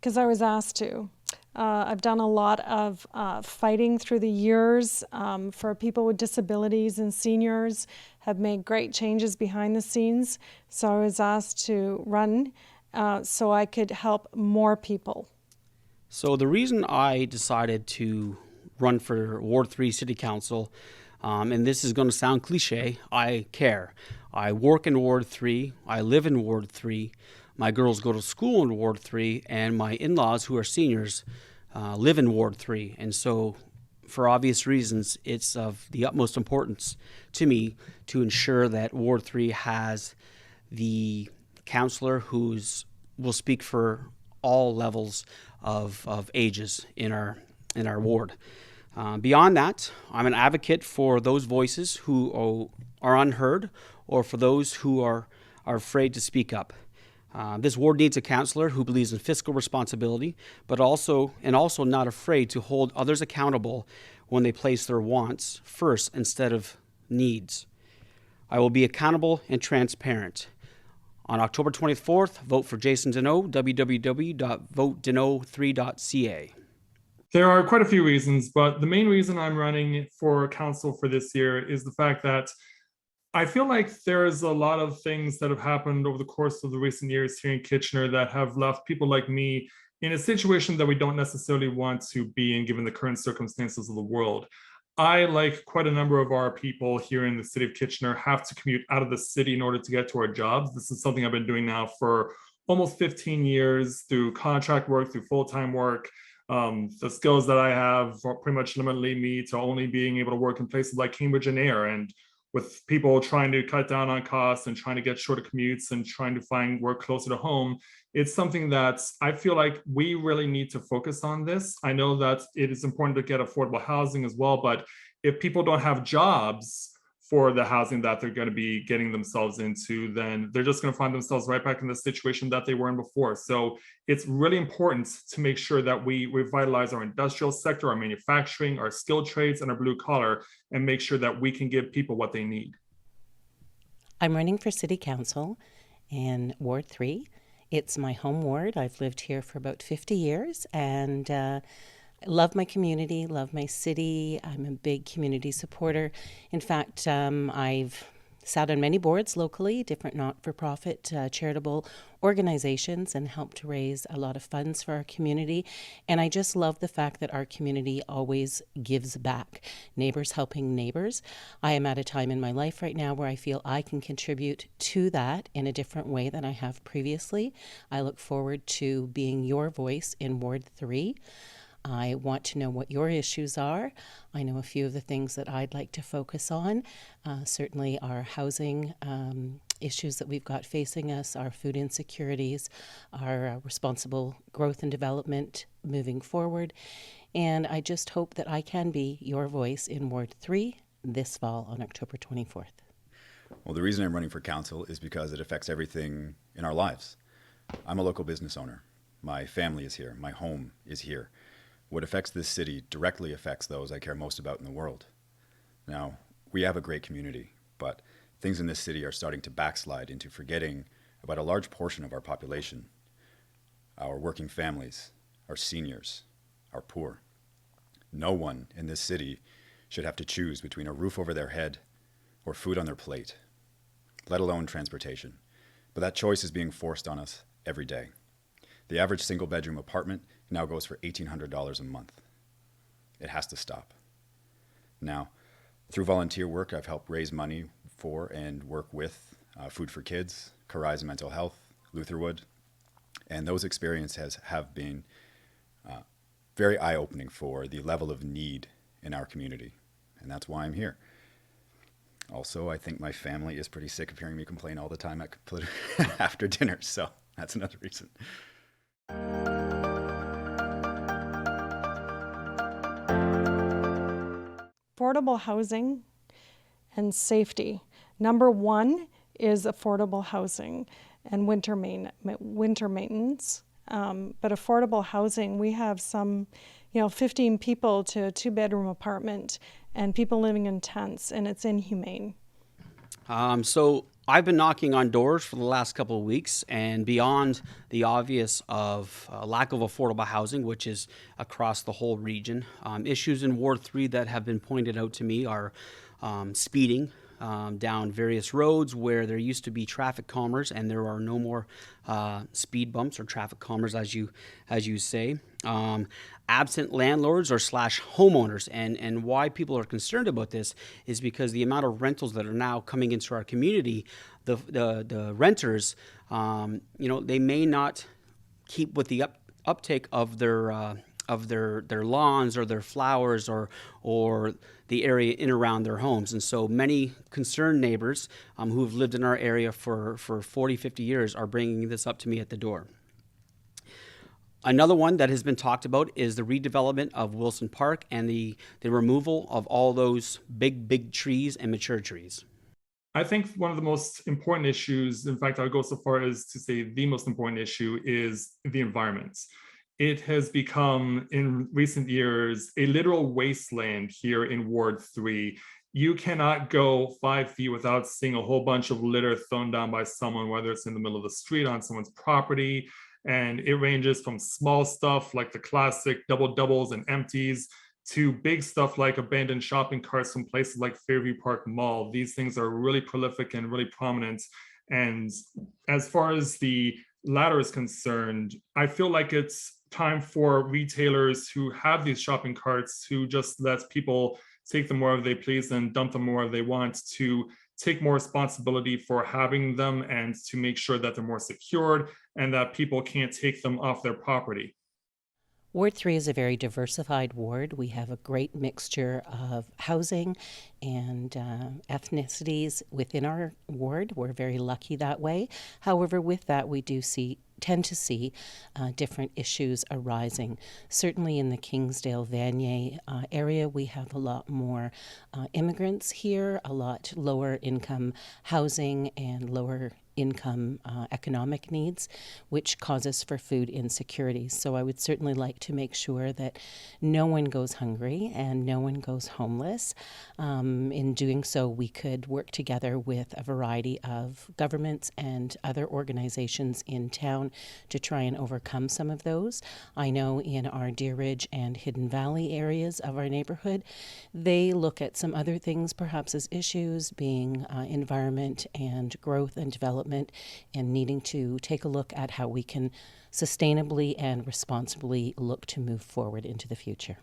Because I was asked to. I've done a lot of fighting through the years for people with disabilities, and seniors have made great changes behind the scenes. So I was asked to run so I could help more people. So the reason I decided to run for Ward 3 City Council, and this is going to sound cliche, I care. I work in Ward 3, I live in Ward 3, my girls go to school in Ward 3, and my in-laws, who are seniors, live in Ward 3. And so, for obvious reasons, it's of the utmost importance to me to ensure that Ward 3 has the councillor will speak for all levels of ages in our ward. Beyond that, I'm an advocate for those voices who are unheard, or for those who are afraid to speak up. This ward needs a councillor who believes in fiscal responsibility, but also not afraid to hold others accountable when they place their wants first instead of needs. I will be accountable and transparent. On October 24th, vote for Jason Deneau, www.votedeneau3.ca. There are quite a few reasons, but the main reason I'm running for council for this year is the fact that I feel like there's a lot of things that have happened over the course of the recent years here in Kitchener that have left people like me in a situation that we don't necessarily want to be in, given the current circumstances of the world. I, like quite a number of our people here in the city of Kitchener, have to commute out of the city in order to get to our jobs. This is something I've been doing now for almost 15 years through contract work, through full-time work. The skills that I have pretty much lead me to only being able to work in places like Cambridge and Ayr, and with people trying to cut down on costs and trying to get shorter commutes and trying to find work closer to home, it's something that I feel like we really need to focus on this. I know that it is important to get affordable housing as well, but if people don't have jobs for the housing that they're going to be getting themselves into, then they're just going to find themselves right back in the situation that they were in before. So it's really important to make sure that we revitalize our industrial sector, our manufacturing, our skilled trades, and our blue collar, and make sure that we can give people what they need. I'm running for City Council in Ward 3. It's my home ward. I've lived here for about 50 years, and I love my community, love my city. I'm a big community supporter. In fact, I've sat on many boards locally, different not-for-profit charitable organizations, and helped to raise a lot of funds for our community. And I just love the fact that our community always gives back. Neighbors helping neighbors. I am at a time in my life right now where I feel I can contribute to that in a different way than I have previously. I look forward to being your voice in Ward 3. I want to know what your issues are. I know a few of the things that I'd like to focus on. Certainly our housing issues that we've got facing us, our food insecurities, our responsible growth and development moving forward. And I just hope that I can be your voice in Ward 3 this fall on October 24th. Well, the reason I'm running for council is because it affects everything in our lives. I'm a local business owner. My family is here. My home is here. What affects this city directly affects those I care most about in the world. Now, we have a great community, but things in this city are starting to backslide into forgetting about a large portion of our population, our working families, our seniors, our poor. No one in this city should have to choose between a roof over their head or food on their plate, let alone transportation. But that choice is being forced on us every day. The average single-bedroom apartment now goes for $1,800 a month. It has to stop. Now, through volunteer work, I've helped raise money for and work with Food for Kids, Corise Mental Health, Lutherwood, and those experiences have been very eye-opening for the level of need in our community, and that's why I'm here. Also, I think my family is pretty sick of hearing me complain all the time after dinner, so that's another reason. Affordable housing and safety. Number one is affordable housing and winter maintenance. But affordable housing, we have some, 15 people to a 2-bedroom apartment and people living in tents, and it's inhumane. So I've been knocking on doors for the last couple of weeks, and beyond the obvious of lack of affordable housing, which is across the whole region, issues in Ward 3 that have been pointed out to me are speeding down various roads where there used to be traffic calmers, and there are no more speed bumps or traffic calmers, as you say. Absent landlords or slash homeowners, and why people are concerned about this is because the amount of rentals that are now coming into our community, the renters, they may not keep with the uptake of their lawns or their flowers or the area in around their homes. And so many concerned neighbors who have lived in our area for 40, 50 years are bringing this up to me at the door. Another one that has been talked about is the redevelopment of Wilson Park and the removal of all those big trees and mature trees. I think one of the most important issues, in fact, I would go so far as to say the most important issue, is the environment. It has become, in recent years, a literal wasteland here in Ward 3. You cannot go 5 feet without seeing a whole bunch of litter thrown down by someone, whether it's in the middle of the street, on someone's property. And it ranges from small stuff like the classic doubles and empties to big stuff like abandoned shopping carts from places like Fairview Park Mall. These things are really prolific and really prominent. And as far as the latter is concerned, I feel like it's time for retailers who have these shopping carts, who just let people take them wherever they please and dump them wherever they want, to take more responsibility for having them and to make sure that they're more secured and that people can't take them off their property. Ward 3 is a very diversified ward. We have a great mixture of housing and ethnicities within our ward. We're very lucky that way. However, with that, we do tend to see different issues arising. Certainly in the Kingsdale-Vanier area, we have a lot more immigrants here, a lot lower income housing and lower income economic needs, which causes for food insecurity. So I would certainly like to make sure that no one goes hungry and no one goes homeless. In doing so, we could work together with a variety of governments and other organizations in town to try and overcome some of those. I know in our Deer Ridge and Hidden Valley areas of our neighborhood, they look at some other things perhaps as issues, being environment and growth and development, and needing to take a look at how we can sustainably and responsibly look to move forward into the future.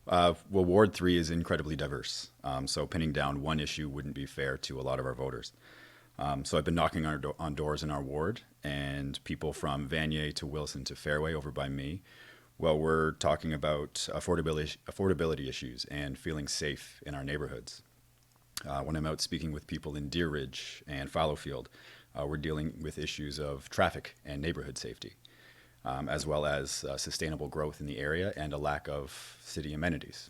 Well, Ward 3 is incredibly diverse, so pinning down one issue wouldn't be fair to a lot of our voters. So I've been knocking on doors in our ward, and people from Vanier to Wilson to Fairway over by me, well, we're talking about affordability issues and feeling safe in our neighborhoods. When I'm out speaking with people in Deer Ridge and Fallowfield, we're dealing with issues of traffic and neighborhood safety, as well as sustainable growth in the area and a lack of city amenities.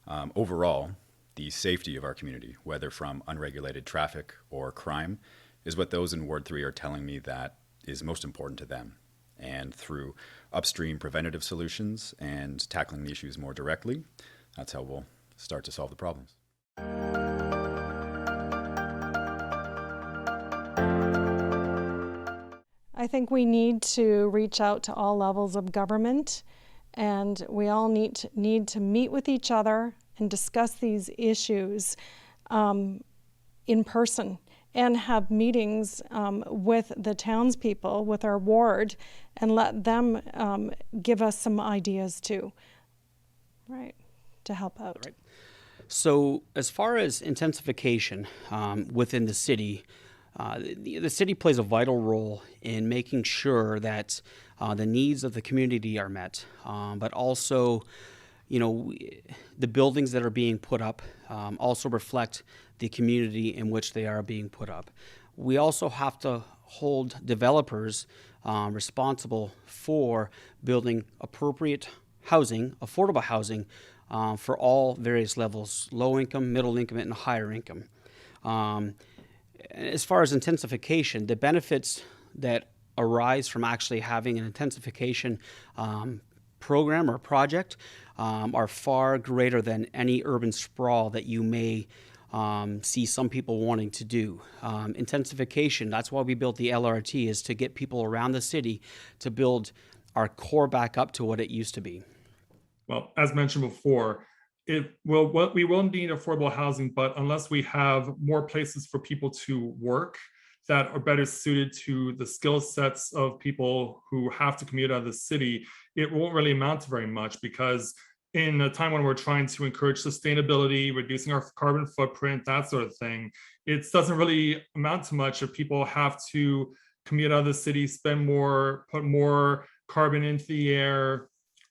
Overall, the safety of our community, whether from unregulated traffic or crime, is what those in Ward 3 are telling me that is most important to them. And through upstream preventative solutions and tackling the issues more directly, that's how we'll start to solve the problems. I think we need to reach out to all levels of government, and we all need to meet with each other and discuss these issues in person, and have meetings with the townspeople, with our ward, and let them give us some ideas too, right, to help out. Right. So as far as intensification within the city, the city plays a vital role in making sure that the needs of the community are met, but also, the buildings that are being put up also reflect the community in which they are being put up. We also have to hold developers responsible for building appropriate housing, affordable housing, for all various levels: low income, middle income, and higher income. As far as intensification, the benefits that arise from actually having an intensification program or project are far greater than any urban sprawl that you may see some people wanting to do. Intensification, that's why we built the LRT, is to get people around the city to build our core back up to what it used to be. Well, as mentioned before, we will need affordable housing, but unless we have more places for people to work that are better suited to the skill sets of people who have to commute out of the city, it won't really amount to very much, because in a time when we're trying to encourage sustainability, reducing our carbon footprint, that sort of thing, it doesn't really amount to much if people have to commute out of the city, spend more, put more carbon into the air.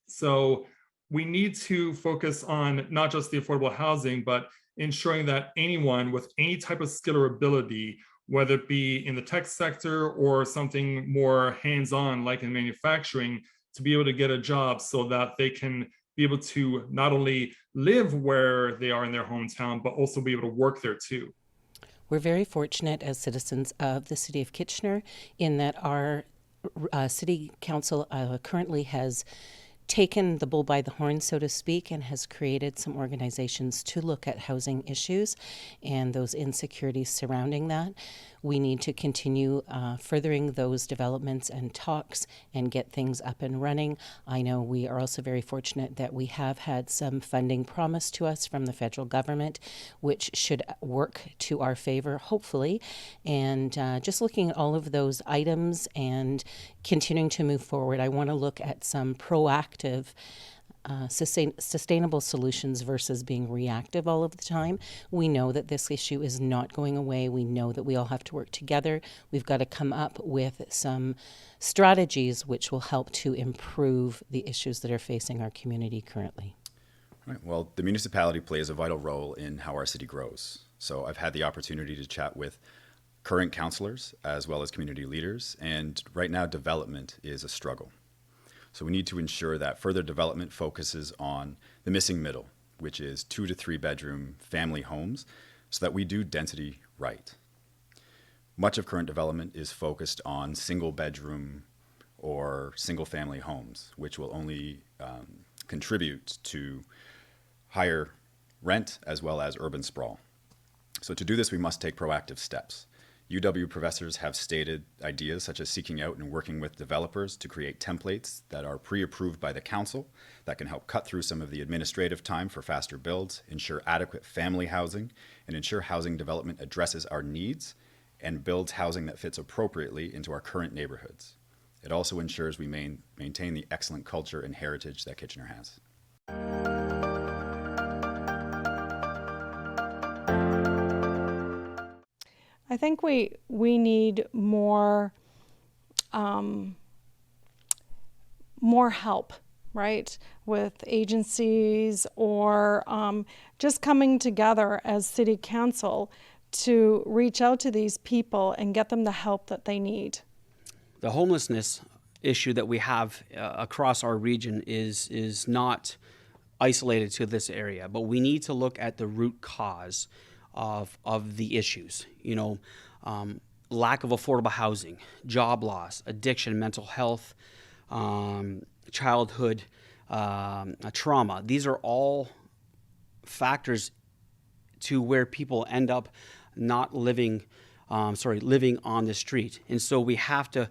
So we need to focus on not just the affordable housing, but ensuring that anyone with any type of skill or ability, whether it be in the tech sector or something more hands-on like in manufacturing, to be able to get a job so that they can be able to not only live where they are in their hometown, but also be able to work there too. We're very fortunate as citizens of the City of Kitchener in that our City Council currently has taken the bull by the horn, so to speak, and has created some organizations to look at housing issues and those insecurities surrounding that. We need to continue furthering those developments and talks and get things up and running. I know we are also very fortunate that we have had some funding promised to us from the federal government, which should work to our favor, hopefully. And just looking at all of those items and continuing to move forward, I want to look at some proactive sustainable solutions versus being reactive all of the time. We know that this issue is not going away. We know that we all have to work together. We've got to come up with some strategies which will help to improve the issues that are facing our community currently. Right. Well, the municipality plays a vital role in how our city grows. So I've had the opportunity to chat with current councillors as well as community leaders, and right now development is a struggle. So we need to ensure that further development focuses on the missing middle, which is 2 to 3 bedroom family homes, so that we do density right. Much of current development is focused on single bedroom or single family homes, which will only contribute to higher rent as well as urban sprawl. So to do this, we must take proactive steps. UW professors have stated ideas such as seeking out and working with developers to create templates that are pre-approved by the council that can help cut through some of the administrative time for faster builds, ensure adequate family housing, and ensure housing development addresses our needs and builds housing that fits appropriately into our current neighborhoods. It also ensures we maintain the excellent culture and heritage that Kitchener has. I think we need more help, right, with agencies or just coming together as city council to reach out to these people and get them the help that they need. The homelessness issue that we have across our region is not isolated to this area, but we need to look at the root cause of the issues. Lack of affordable housing, job loss, addiction, mental health, childhood trauma. These are all factors to where people end up not living on the street. And so we have to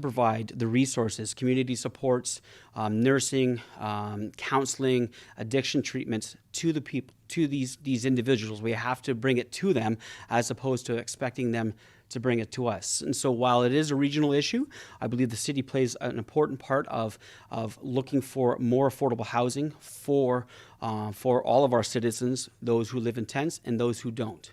provide the resources, community supports, nursing, counseling, addiction treatments to the people, to these individuals. We have to bring it to them as opposed to expecting them to bring it to us. And so while it is a regional issue, I believe the city plays an important part of looking for more affordable housing for all of our citizens, those who live in tents and those who don't.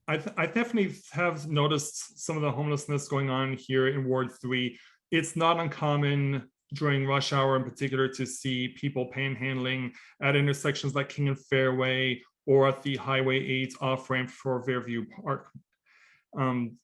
I definitely have noticed some of the homelessness going on here in Ward 3. It's not uncommon during rush hour in particular to see people panhandling at intersections like King and Fairway or at the Highway 8 off-ramp for Fairview Park.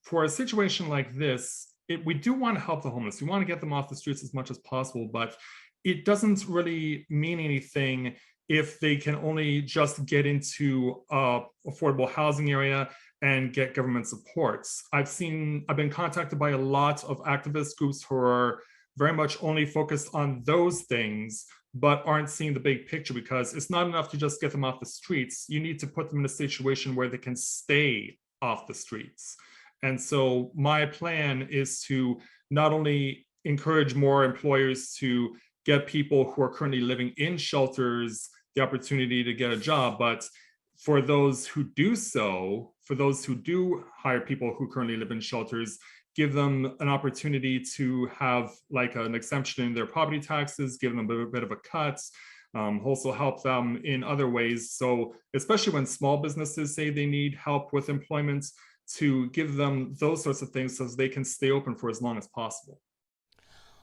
For a situation like this, we do want to help the homeless. We want to get them off the streets as much as possible, but it doesn't really mean anything if they can only just get into affordable housing area and get government supports. I've been contacted by a lot of activist groups who are very much only focused on those things, but aren't seeing the big picture, because it's not enough to just get them off the streets. You need to put them in a situation where they can stay off the streets. And so my plan is to not only encourage more employers to get people who are currently living in shelters the opportunity to get a job, but for those who do so, for those who do hire people who currently live in shelters, give them an opportunity to have like an exemption in their property taxes, give them a bit of a cut, also help them in other ways. So especially when small businesses say they need help with employment, to give them those sorts of things so they can stay open for as long as possible.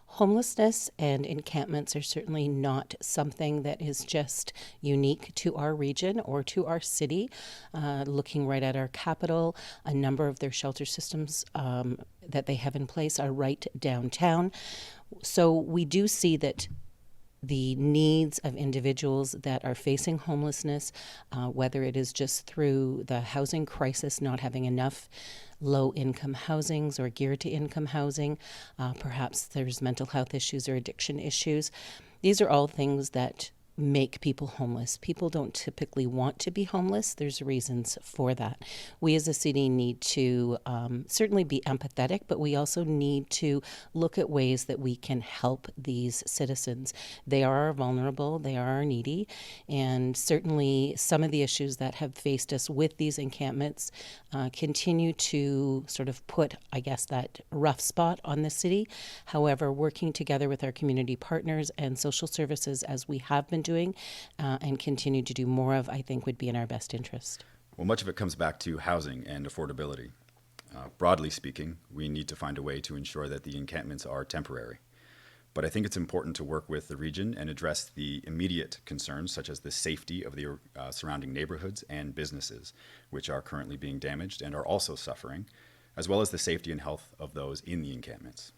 Homelessness and encampments are certainly not something that is just unique to our region or to our city. Looking right at our capital, a number of their shelter systems that they have in place are right downtown. So we do see that the needs of individuals that are facing homelessness, whether it is just through the housing crisis, not having enough low-income housings or geared-to-income housing, perhaps there's mental health issues or addiction issues. These are all things that make people homeless. People don't typically want to be homeless. There's reasons for that. We as a city need to certainly be empathetic, but we also need to look at ways that we can help these citizens. They are vulnerable, they are needy, and certainly some of the issues that have faced us with these encampments continue to sort of put, I guess, that rough spot on the city. However, working together with our community partners and social services, as we have been doing and continue to do more of, I think would be in our best interest. Well, much of it comes back to housing and affordability. Broadly speaking, we need to find a way to ensure that the encampments are temporary. But I think it's important to work with the region and address the immediate concerns, such as the safety of the surrounding neighborhoods and businesses, which are currently being damaged and are also suffering, as well as the safety and health of those in the encampments.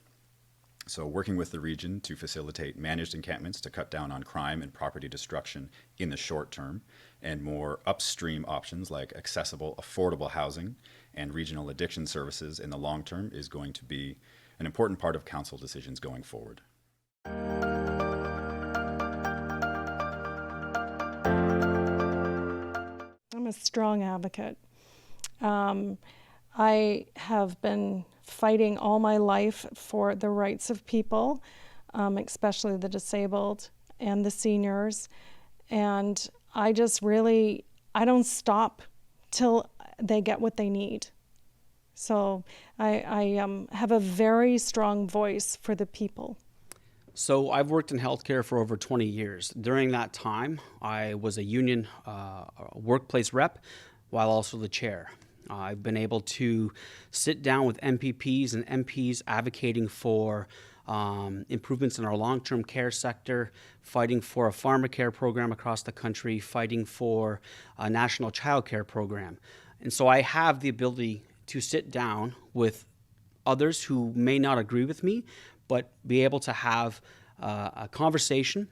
So working with the region to facilitate managed encampments to cut down on crime and property destruction in the short term, and more upstream options like accessible, affordable housing and regional addiction services in the long term is going to be an important part of council decisions going forward. I'm a strong advocate. I have been fighting all my life for the rights of people, especially the disabled and the seniors. And I just really, I don't stop till they get what they need. So I have a very strong voice for the people. So I've worked in healthcare for over 20 years. During that time, I was a union workplace rep while also the chair. I've been able to sit down with MPPs and MPs advocating for improvements in our long-term care sector, fighting for a pharmacare program across the country, fighting for a national child care program. And so I have the ability to sit down with others who may not agree with me, but be able to have a conversation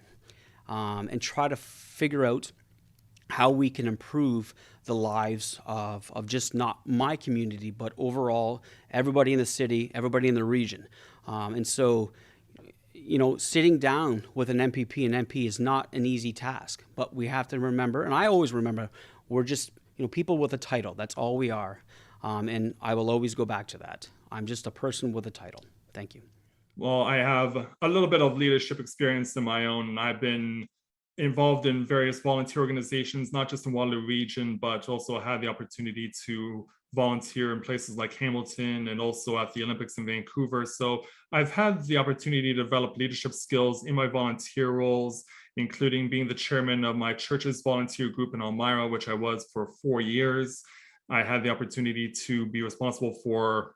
and try to figure out how we can improve the lives of just not my community, but overall everybody in the city, everybody in the region. And so, you know, sitting down with an MPP and MP is not an easy task, but we have to remember, and I always remember, we're just, you know, people with a title. That's all we are. And I will always go back to that. I'm just a person with a title. Thank you. Well, I have a little bit of leadership experience in my own, and I've been involved in various volunteer organizations, not just in Waterloo region, but also had the opportunity to volunteer in places like Hamilton and also at the Olympics in Vancouver. So I've had the opportunity to develop leadership skills in my volunteer roles, including being the chairman of my church's volunteer group in Elmira, which I was for 4 years. I had the opportunity to be responsible for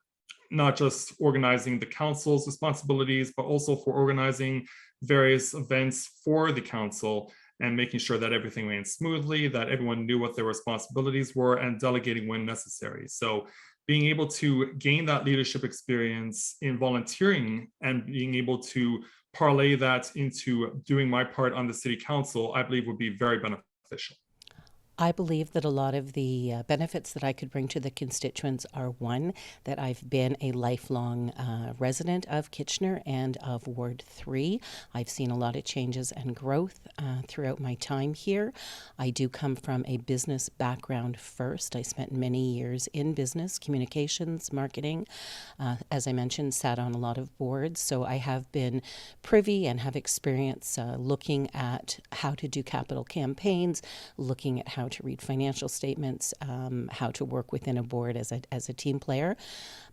not just organizing the council's responsibilities, but also for organizing various events for the council and making sure that everything ran smoothly, that everyone knew what their responsibilities were, and delegating when necessary. So being able to gain that leadership experience in volunteering and being able to parlay that into doing my part on the city council, I believe would be very beneficial. I believe that a lot of the benefits that I could bring to the constituents are one, that I've been a lifelong resident of Kitchener and of Ward 3. I've seen a lot of changes and growth throughout my time here. I do come from a business background first. I spent many years in business, communications, marketing. As I mentioned, sat on a lot of boards, so I have been privy and have experience looking at how to do capital campaigns, looking at how to read financial statements, how to work within a board as a team player,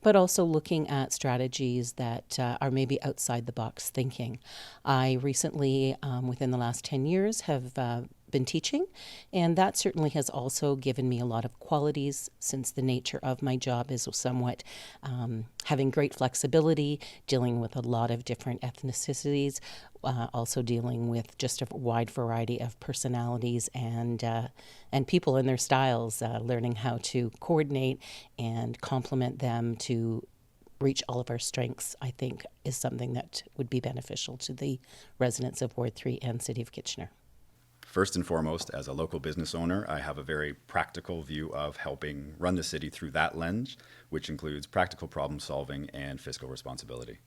but also looking at strategies that are maybe outside the box thinking. I recently, within the last 10 years, have been teaching, and that certainly has also given me a lot of qualities, since the nature of my job is somewhat having great flexibility, dealing with a lot of different ethnicities, also dealing with just a wide variety of personalities and people and their styles, learning how to coordinate and complement them to reach all of our strengths, I think, is something that would be beneficial to the residents of Ward 3 and City of Kitchener. First and foremost, as a local business owner, I have a very practical view of helping run the city through that lens, which includes practical problem solving and fiscal responsibility.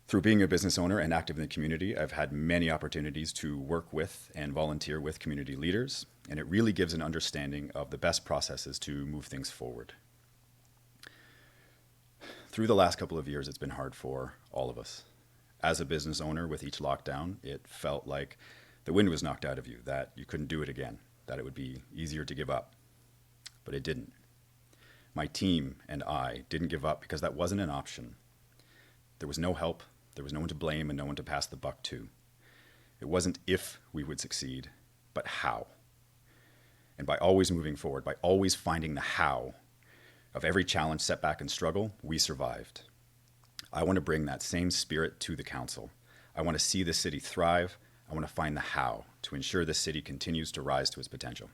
Through being a business owner and active in the community, I've had many opportunities to work with and volunteer with community leaders, and it really gives an understanding of the best processes to move things forward. Through the last couple of years, it's been hard for all of us. As a business owner, with each lockdown, it felt like the wind was knocked out of you, that you couldn't do it again, that it would be easier to give up. But it didn't. My team and I didn't give up because that wasn't an option. There was no help, there was no one to blame and no one to pass the buck to. It wasn't if we would succeed, but how. And by always moving forward, by always finding the how of every challenge, setback, and struggle, we survived. I want to bring that same spirit to the council. I want to see the city thrive. I want to find the how to ensure the city continues to rise to its potential.